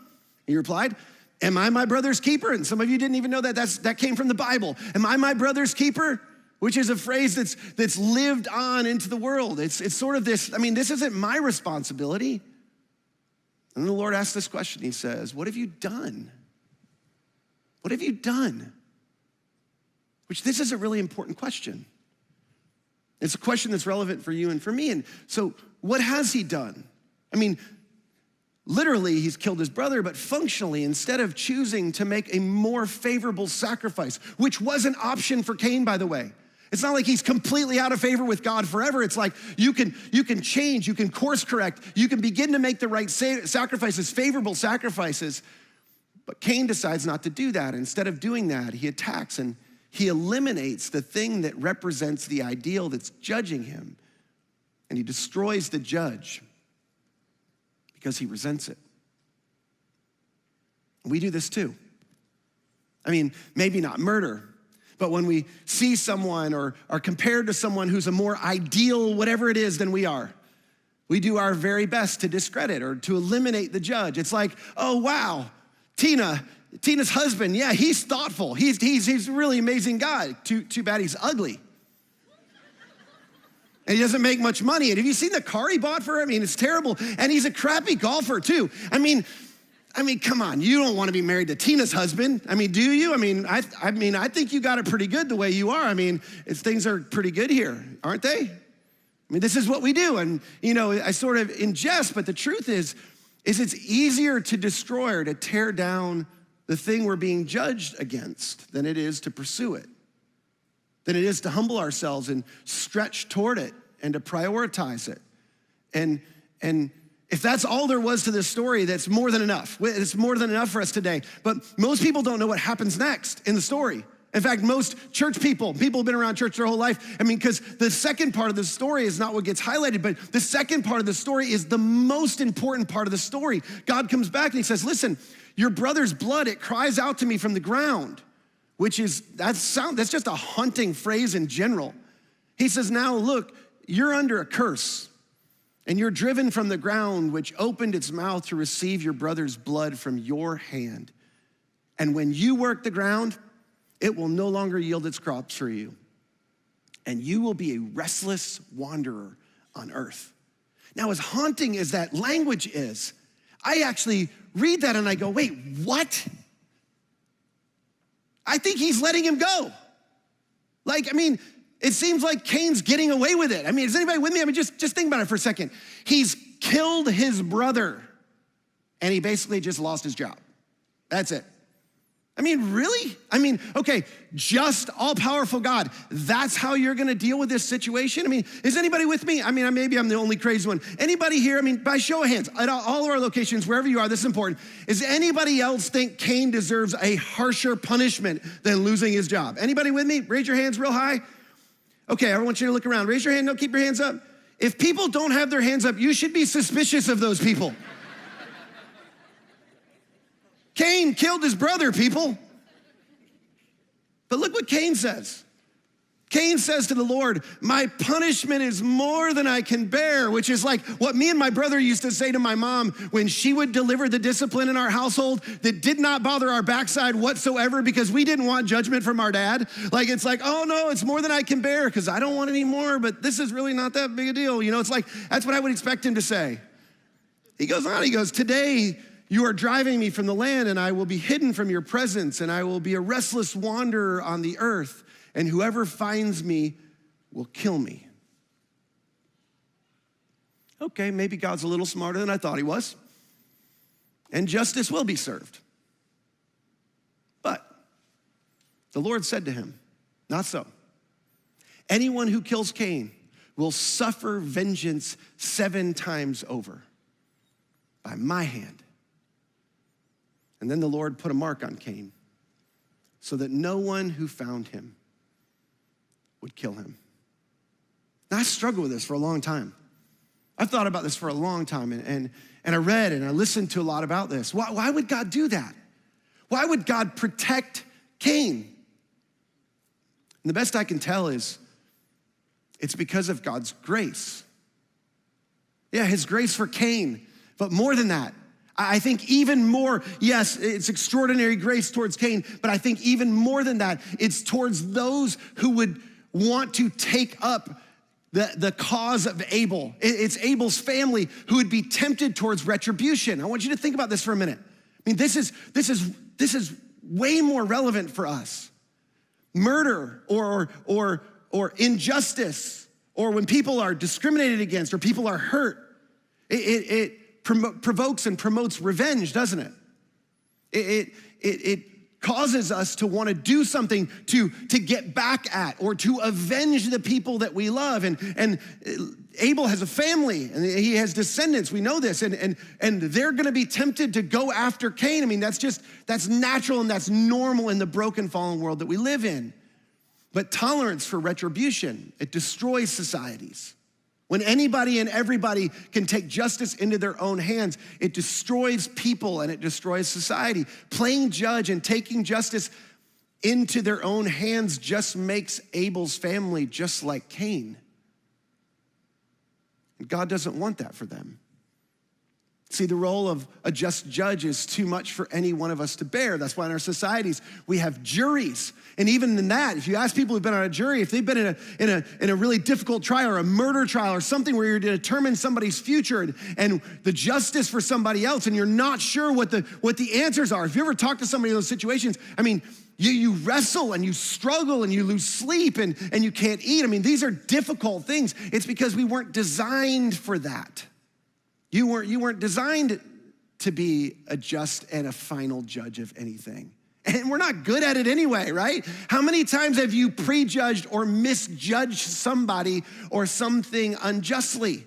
He replied, am I my brother's keeper? And some of you didn't even know that came from the Bible. Am I my brother's keeper? Which is a phrase that's lived on into the world. It's sort of this, this isn't my responsibility. And the Lord asks this question. He says, what have you done? What have you done? Which this is a really important question. It's a question that's relevant for you and for me. And so what has he done? Literally, he's killed his brother, but functionally, instead of choosing to make a more favorable sacrifice, which was an option for Cain, by the way. It's not like he's completely out of favor with God forever. It's like you can change, you can course correct, you can begin to make the right sacrifices, favorable sacrifices. But Cain decides not to do that. Instead of doing that, he attacks and he eliminates the thing that represents the ideal that's judging him. And he destroys the judge because he resents it. We do this too. Maybe not murder, but when we see someone or are compared to someone who's a more ideal, whatever it is, than we are, we do our very best to discredit or to eliminate the judge. It's like, oh, wow, Tina's husband, yeah, he's thoughtful. He's a really amazing guy. Too bad he's ugly. And he doesn't make much money. And have you seen the car he bought for her? It's terrible. And he's a crappy golfer too. Come on, you don't want to be married to Tina's husband. Do you? I think you got it pretty good the way you are. Things are pretty good here, aren't they? This is what we do. And, I sort of ingest, but the truth is it's easier to destroy or to tear down the thing we're being judged against than it is to pursue it, than it is to humble ourselves and stretch toward it and to prioritize it. And if that's all there was to this story, that's more than enough. It's more than enough for us today. But most people don't know what happens next in the story. In fact, most church people who've been around church their whole life, because the second part of the story is not what gets highlighted, but the second part of the story is the most important part of the story. God comes back and he says, listen, your brother's blood, it cries out to me from the ground, that's just a haunting phrase in general. He says, now look, you're under a curse. And you're driven from the ground, which opened its mouth to receive your brother's blood from your hand. And when you work the ground, it will no longer yield its crops for you. And you will be a restless wanderer on earth. Now, as haunting as that language is, I actually read that and I go, wait, what? I think he's letting him go. It seems like Cain's getting away with it. Is anybody with me? Just think about it for a second. He's killed his brother and he basically just lost his job. That's it. Really? Okay, just all-powerful God. That's how you're gonna deal with this situation? Is anybody with me? Maybe I'm the only crazy one. Anybody here, by show of hands, at all of our locations, wherever you are, this is important. Does anybody else think Cain deserves a harsher punishment than losing his job? Anybody with me? Raise your hands real high. Okay, I want you to look around. Raise your hand, no, keep your hands up. If people don't have their hands up, you should be suspicious of those people. Cain killed his brother, people. But look what Cain says. Cain says to the Lord, my punishment is more than I can bear, which is like what me and my brother used to say to my mom when she would deliver the discipline in our household that did not bother our backside whatsoever because we didn't want judgment from our dad. It's like, oh no, it's more than I can bear because I don't want any more, but this is really not that big a deal. It's like, that's what I would expect him to say. He goes on, he goes, today, you are driving me from the land, and I will be hidden from your presence, and I will be a restless wanderer on the earth, and whoever finds me will kill me. Okay, maybe God's a little smarter than I thought he was, and justice will be served. But the Lord said to him, not so. Anyone who kills Cain will suffer vengeance 7 times over by my hand. And then the Lord put a mark on Cain so that no one who found him would kill him. Now, I struggled with this for a long time. I've thought about this for a long time, and I read and I listened to a lot about this. Why would God do that? Why would God protect Cain? And the best I can tell is it's because of God's grace. Yeah, his grace for Cain, but more than that, I think even more, yes, it's extraordinary grace towards Cain, but I think even more than that, it's towards those who would want to take up the cause of Abel. It's Abel's family who would be tempted towards retribution. I want you to think about this for a minute. This is way more relevant for us. Murder or injustice, or when people are discriminated against or people are hurt, it provokes and promotes revenge, doesn't it? It causes us to want to do something to get back at or to avenge the people that we love. And Abel has a family and he has descendants. We know this, and they're going to be tempted to go after Cain. That's natural and that's normal in the broken, fallen world that we live in. But tolerance for retribution, it destroys societies. When anybody and everybody can take justice into their own hands, it destroys people and it destroys society. Playing judge and taking justice into their own hands just makes Abel's family just like Cain. And God doesn't want that for them. See, the role of a just judge is too much for any one of us to bear. That's why in our societies, we have juries. And even in that, if you ask people who've been on a jury, if they've been in a really difficult trial or a murder trial or something where you're to determine somebody's future and the justice for somebody else, and you're not sure what the answers are. If you ever talk to somebody in those situations, you wrestle and you struggle and you lose sleep and you can't eat. These are difficult things. It's because we weren't designed for that. You weren't designed to be a just and a final judge of anything. And we're not good at it anyway, right? How many times have you prejudged or misjudged somebody or something unjustly?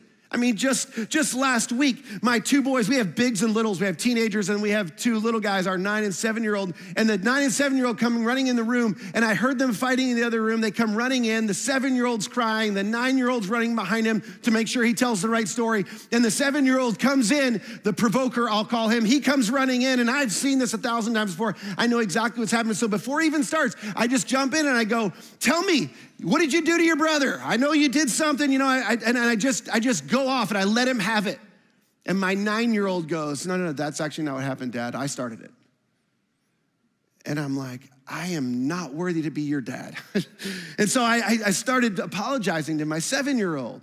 Just last week, my 2 boys, we have bigs and littles. We have teenagers and we have 2 little guys, our 9 and 7-year-old. And the 9 and 7-year-old coming running in the room, and I heard them fighting in the other room. They come running in. The 7-year-old's crying. The 9-year-old's running behind him to make sure he tells the right story. And the 7-year-old comes in, the provoker, I'll call him. He comes running in, and I've seen this 1,000 times before. I know exactly what's happening. So before he even starts, I just jump in and I go, tell me, what did you do to your brother? I know you did something, I just go off and I let him have it. And my 9-year-old goes, no, that's actually not what happened, Dad. I started it. And I'm like, I am not worthy to be your dad. And so I started apologizing to my 7-year-old.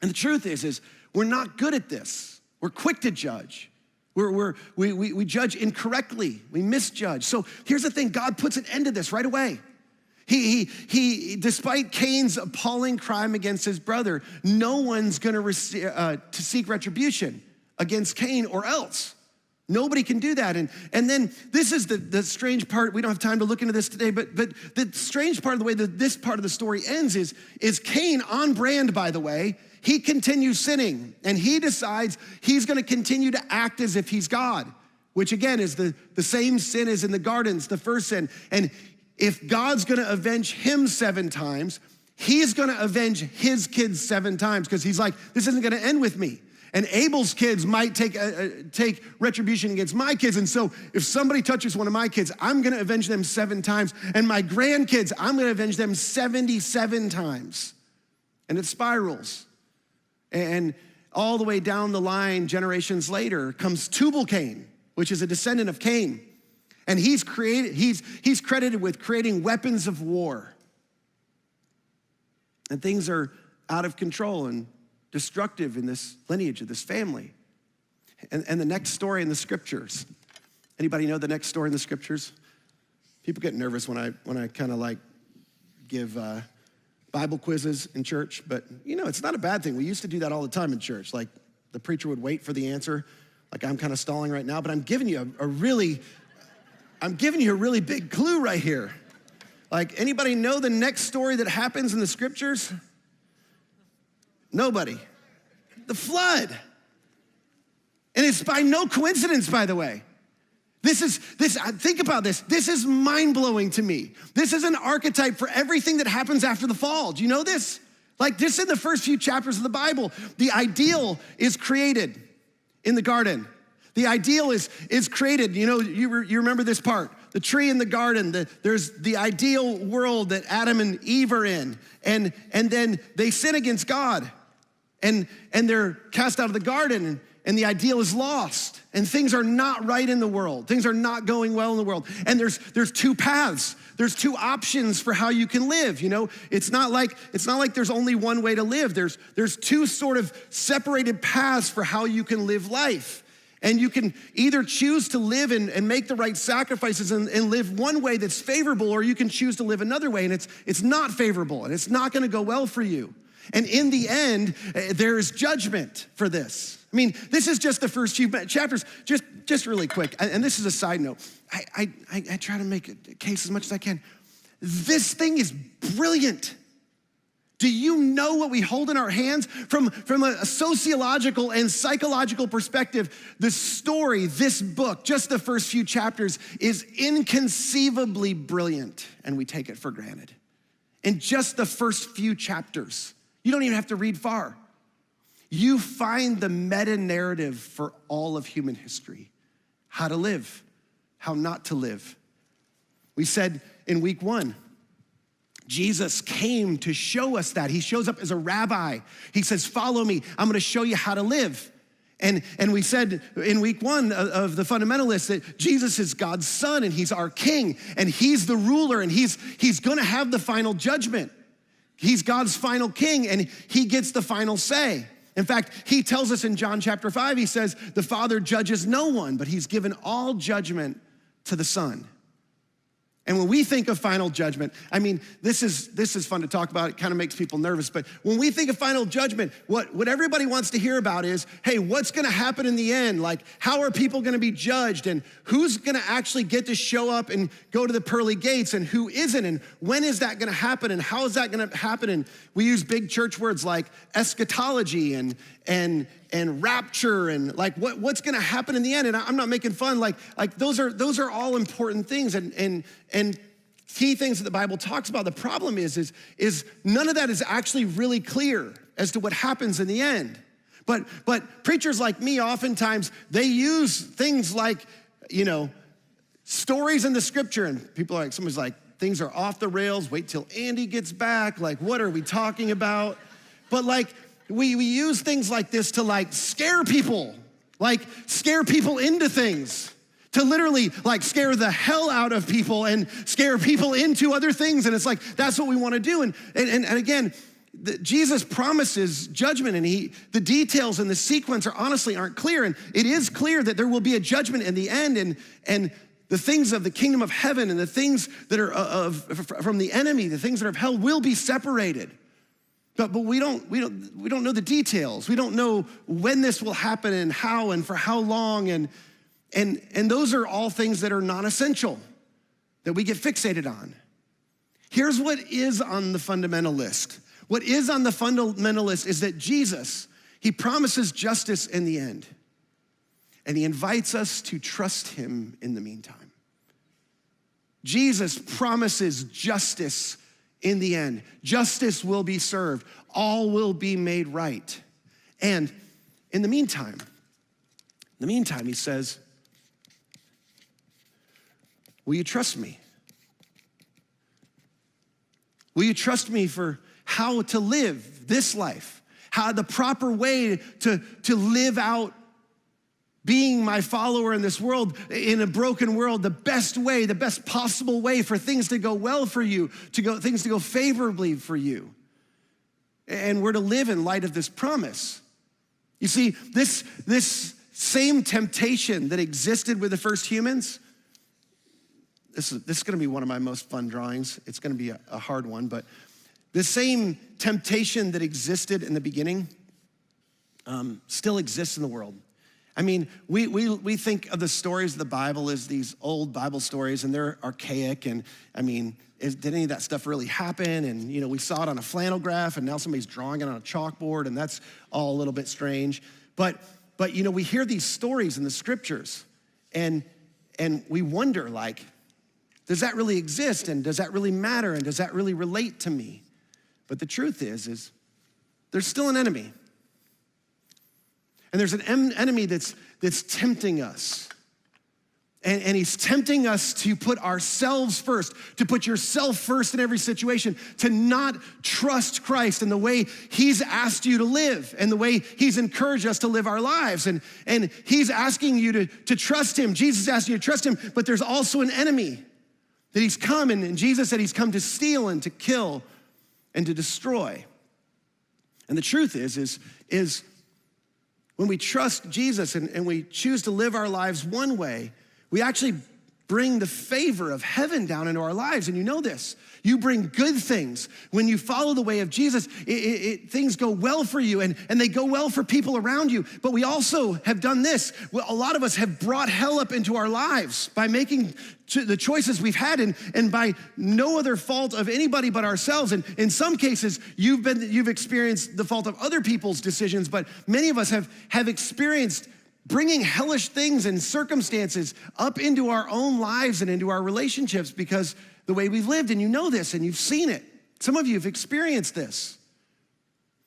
And the truth is we're not good at this. We're quick to judge. We judge incorrectly. We misjudge. So here's the thing, God puts an end to this right away. He despite Cain's appalling crime against his brother, no one's gonna to seek retribution against Cain or else. Nobody can do that. And then this is the strange part. We don't have time to look into this today, but the strange part of the way that this part of the story ends is Cain, on brand, by the way, he continues sinning, and he decides he's gonna continue to act as if he's God, which again is the same sin as in the gardens, the first sin. And if God's gonna avenge him 7 times, he's gonna avenge his kids 7 times, because he's like, this isn't gonna end with me. And Abel's kids might take retribution against my kids. And so if somebody touches one of my kids, I'm gonna avenge them 7 times. And my grandkids, I'm gonna avenge them 77 times. And it spirals. And all the way down the line, generations later, comes Tubal-Cain, which is a descendant of Cain. And he's credited with creating weapons of war. And things are out of control and destructive in this lineage of this family. And the next story in the scriptures. Anybody know the next story in the scriptures? People get nervous when I kind of like give Bible quizzes in church, but you know, it's not a bad thing. We used to do that all the time in church. Like the preacher would wait for the answer. Like I'm kind of stalling right now, but I'm giving you a really big clue right here. Like, anybody know the next story that happens in the scriptures? Nobody. The flood. And it's by no coincidence, by the way. Think about this. This is mind-blowing to me. This is an archetype for everything that happens after the fall. Do you know this? Like, this in the first few chapters of the Bible, the ideal is created in the garden. The ideal is created. You know, you remember this part. The tree in the garden, there's the ideal world that Adam and Eve are in. And then they sin against God. And they're cast out of the garden, and the ideal is lost. And things are not right in the world. Things are not going well in the world. And there's 2 paths. There's 2 options for how you can live. You know, it's not like there's only one way to live. There's 2 sort of separated paths for how you can live life. And you can either choose to live and make the right sacrifices and live one way that's favorable, or you can choose to live another way, and it's not favorable, and it's not gonna go well for you. And in the end, there is judgment for this. I mean, this is just the first few chapters. Just really quick, and this is a side note. I try to make a case as much as I can. This thing is brilliant. Do you know what we hold in our hands? From a sociological and psychological perspective, the story, this book, just the first few chapters, is inconceivably brilliant, and we take it for granted. In just the first few chapters, you don't even have to read far. You find the meta-narrative for all of human history. How to live, how not to live. We said in week 1, Jesus came to show us that. He shows up as a rabbi. He says, follow me. I'm gonna show you how to live. And we said in week 1 of the fundamentalists that Jesus is God's son, and he's our king, and he's the ruler, and he's gonna have the final judgment. He's God's final king, and he gets the final say. In fact, he tells us in John chapter 5, he says, the Father judges no one, but he's given all judgment to the Son. And when we think of final judgment, I mean, this is fun to talk about. It kind of makes people nervous. But when we think of final judgment, what everybody wants to hear about is, hey, what's going to happen in the end? Like, how are people going to be judged? And who's going to actually get to show up and go to the pearly gates, and who isn't? And when is that going to happen? And how is that going to happen? And we use big church words like eschatology and rapture, and like what's going to happen in the end. And I'm not making fun. Like those are all important things and key things that the Bible talks about. The problem is none of that is actually really clear as to what happens in the end. But preachers like me, oftentimes they use things like, you know, stories in the scripture, and people are like, somebody's like, things are off the rails. Wait till Andy gets back. Like, what are we talking about? But like, we use things like this to like scare people into things, to literally like scare the hell out of people and scare people into other things. And it's like, that's what we want to do. And again, Jesus promises judgment, and the details and the sequence honestly aren't clear. And it is clear that there will be a judgment in the end, and the things of the kingdom of heaven and the things that are from the enemy, the things that are of hell will be separated. But we don't know the details. We don't know when this will happen and how and for how long. And those are all things that are non-essential, that we get fixated on. Here's what is on the fundamental list. What is on the fundamental list is that Jesus, he promises justice in the end. And he invites us to trust him in the meantime. Jesus promises justice in the end. Justice will be served. All will be made right. And in the meantime, he says, will you trust me? Will you trust me for how to live this life? How the proper way to live out being my follower in this world, in a broken world, the best way, the best possible way for things to go well for you, things to go favorably for you. And we're to live in light of this promise. You see, this same temptation that existed with the first humans, this is gonna be one of my most fun drawings. It's gonna be a hard one, but the same temptation that existed in the beginning still exists in the world. I mean, we think of the stories of the Bible as these old Bible stories, and they're archaic, and I mean, did any of that stuff really happen? And we saw it on a flannel graph, and now somebody's drawing it on a chalkboard, and that's all a little bit strange. But we hear these stories in the scriptures, and we wonder, like, does that really exist? And does that really matter? And does that really relate to me? But the truth is there's still an enemy. And there's an enemy that's tempting us. And he's tempting us to put ourselves first, to put yourself first in every situation, to not trust Christ in the way he's asked you to live and the way he's encouraged us to live our lives. And he's asking you to trust him. Jesus is asking you to trust him, but there's also an enemy that he's come, and Jesus said he's come to steal and to kill and to destroy. And the truth is when we trust Jesus and we choose to live our lives one way, we actually bring the favor of heaven down into our lives. And you know this. You bring good things. When you follow the way of Jesus, things go well for you, and they go well for people around you. But we also have done this. Well, a lot of us have brought hell up into our lives by making the choices we've had, and by no other fault of anybody but ourselves. And in some cases, you've experienced the fault of other people's decisions, but many of us have experienced bringing hellish things and circumstances up into our own lives and into our relationships because the way we've lived, and you know this, and you've seen it. Some of you have experienced this.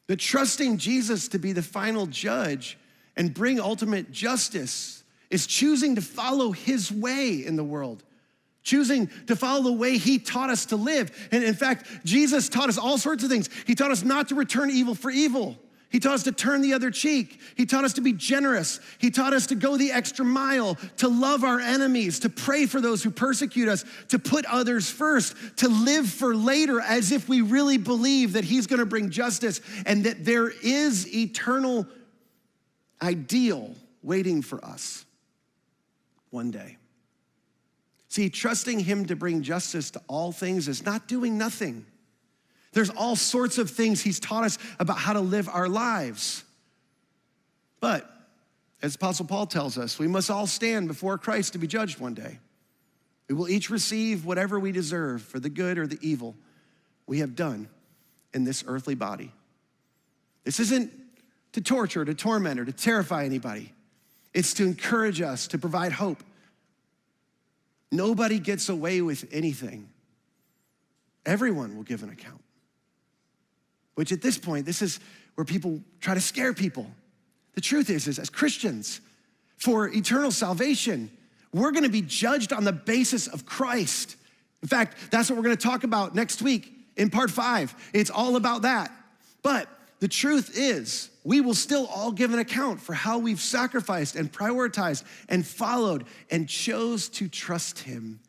That trusting Jesus to be the final judge and bring ultimate justice is choosing to follow his way in the world. Choosing to follow the way he taught us to live. And in fact, Jesus taught us all sorts of things. He taught us not to return evil for evil. He taught us to turn the other cheek. He taught us to be generous. He taught us to go the extra mile, to love our enemies, to pray for those who persecute us, to put others first, to live for later as if we really believe that he's gonna bring justice and that there is eternal ideal waiting for us one day. See, trusting him to bring justice to all things is not doing nothing. There's all sorts of things he's taught us about how to live our lives. But, as Apostle Paul tells us, we must all stand before Christ to be judged one day. We will each receive whatever we deserve for the good or the evil we have done in this earthly body. This isn't to torture, to torment, or to terrify anybody. It's to encourage us, to provide hope. Nobody gets away with anything. Everyone will give an account. Which at this point, this is where people try to scare people. The truth is as Christians, for eternal salvation, we're gonna be judged on the basis of Christ. In fact, that's what we're gonna talk about next week in part 5. It's all about that. But the truth is, we will still all give an account for how we've sacrificed and prioritized and followed and chose to trust him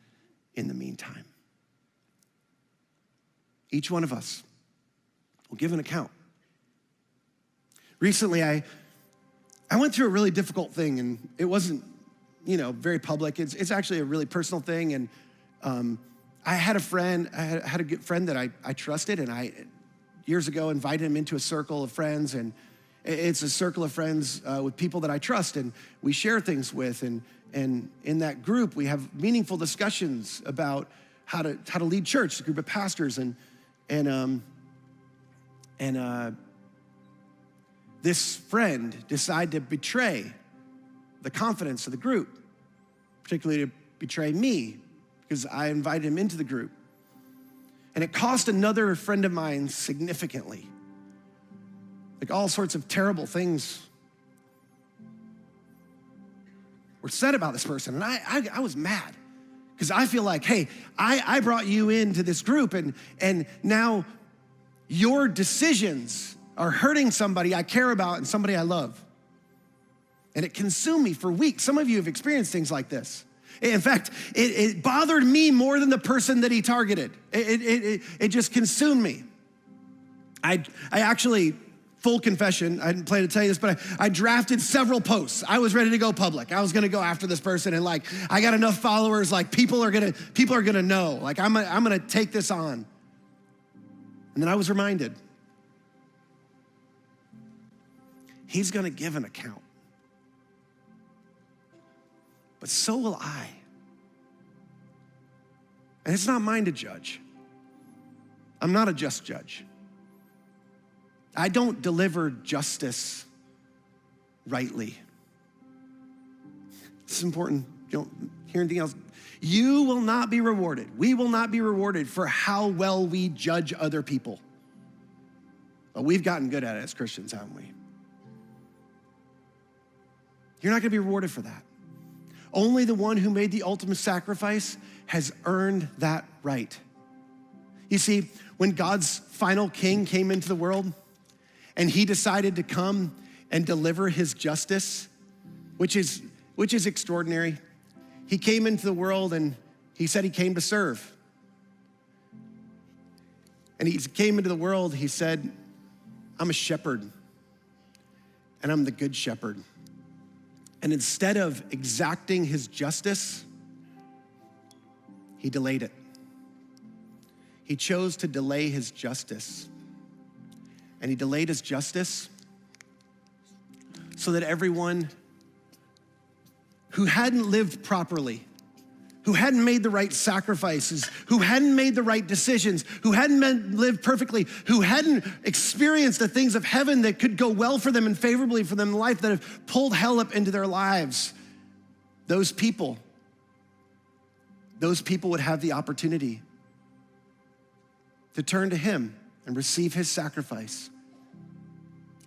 in the meantime. Each one of us will give an account. Recently, I went through a really difficult thing, and it wasn't, very public. It's actually a really personal thing, and I had a friend, I had a good friend that I trusted, and I years ago invited him into a circle of friends, and it's a circle of friends with people that I trust and we share things with, and in that group we have meaningful discussions about how to lead church, a group of pastors, and this friend decided to betray the confidence of the group, particularly to betray me because I invited him into the group. And it cost another friend of mine significantly. Like all sorts of terrible things were said about this person. And I was mad because I feel like, hey, I brought you into this group and now your decisions are hurting somebody I care about and somebody I love. And it consumed me for weeks. Some of you have experienced things like this. In fact, it bothered me more than the person that he targeted. It just consumed me. I actually, full confession, I didn't plan to tell you this, but I drafted several posts. I was ready to go public. I was gonna go after this person, and I got enough followers, people are gonna know. I'm gonna take this on. And then I was reminded, he's gonna give an account. But so will I. And it's not mine to judge. I'm not a just judge. I don't deliver justice rightly. This is important. You don't hear anything else. You will not be rewarded. We will not be rewarded for how well we judge other people. But we've gotten good at it as Christians, haven't we? You're not gonna be rewarded for that. Only the one who made the ultimate sacrifice has earned that right. You see, when God's final king came into the world and he decided to come and deliver his justice, which is extraordinary. He came into the world and he said he came to serve. And he came into the world, he said, I'm a shepherd and I'm the good shepherd. And instead of exacting his justice, he delayed it. He chose to delay his justice. And he delayed his justice so that everyone who hadn't lived properly, who hadn't made the right sacrifices, who hadn't made the right decisions, who hadn't lived perfectly, who hadn't experienced the things of heaven that could go well for them and favorably for them in life, that have pulled hell up into their lives, those people would have the opportunity to turn to him and receive his sacrifice.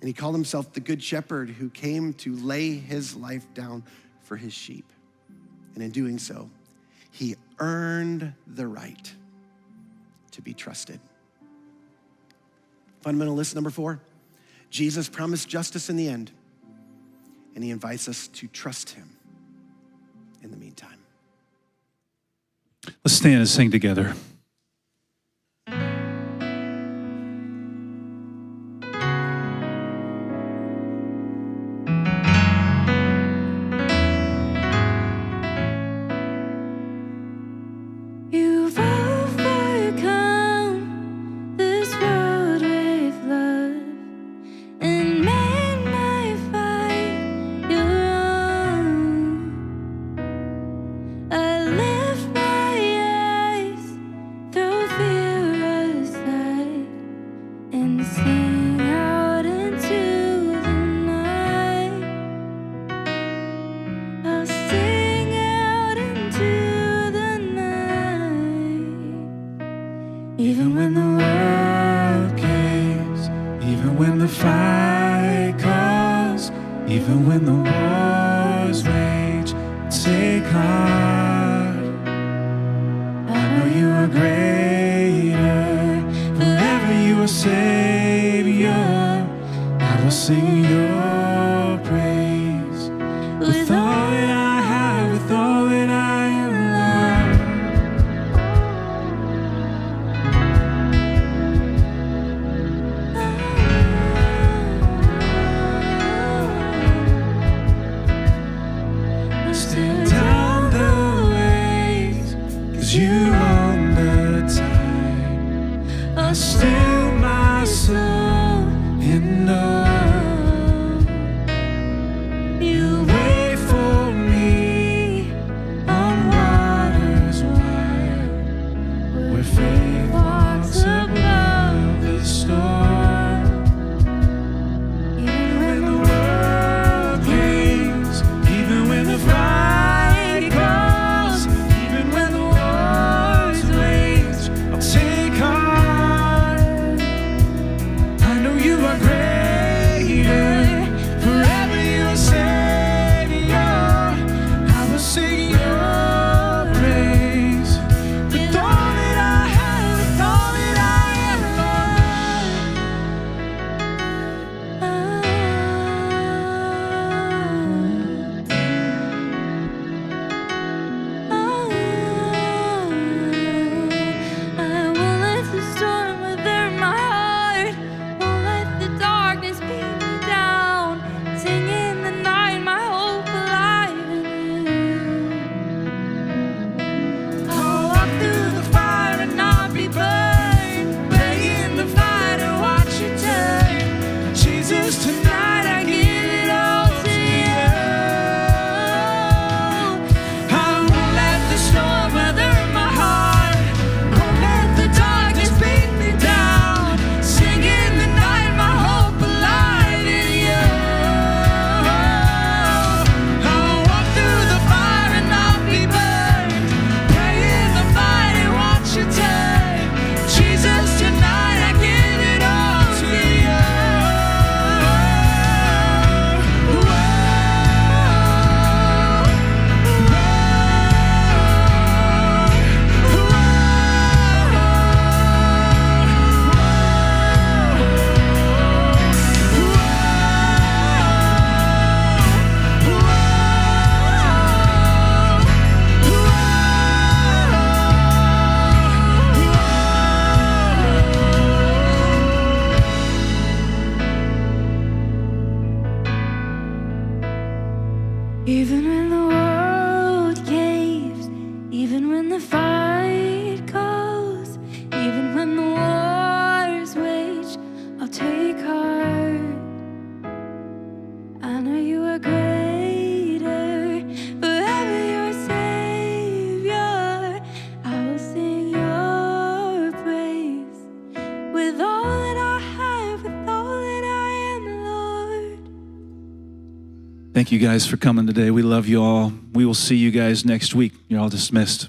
And he called himself the Good Shepherd who came to lay his life down for his sheep. And in doing so, he earned the right to be trusted. Fundamental list number 4, Jesus promised justice in the end, and he invites us to trust him in the meantime. Let's stand and sing together. You've overcome this world with love and made my fight your own. I lift my eyes, throw fear aside, and sing out into the night. I'll sing out into the night. Even when the world caves, Even when the fight calls, even when the wars rage, take heart. I know you are greater, forever you are Savior. I will sing your praise with all that I have, with all that I am, Lord. Still down the ways, 'cause you own the tide. I still my soul in awe. You wait for me on waters wide, where faith walks above the storm. Even when the world craves, even when the fight calls, even when the wars wage, I'll take heart. I know you are greater, forever your Savior. I will sing your praise with all that I have, with all that I am, I won't let the storm wither my heart, won't let the darkness beat me down. Sing in the night my hope alive in you. I'll walk through the fire and not be burned, pray in the fight and watch you turn. Jesus, tonight I give it all to you. I won't let the storm weather my heart, won't let the darkness beat me down. Sing in the night my hope alive in you. I'll walk through the fire and not be burned, pray in the fight and watch you turn. Jesus, tonight I give it all to you. Even when the world caves, even when the fight calls, even when the wars wage, I'll take heart. I know you are greater, forever your Savior. I will sing your praise with all that I have, with all that I am, Lord. Thank you guys for coming today. We love you all. We will see you guys next week. You're all dismissed.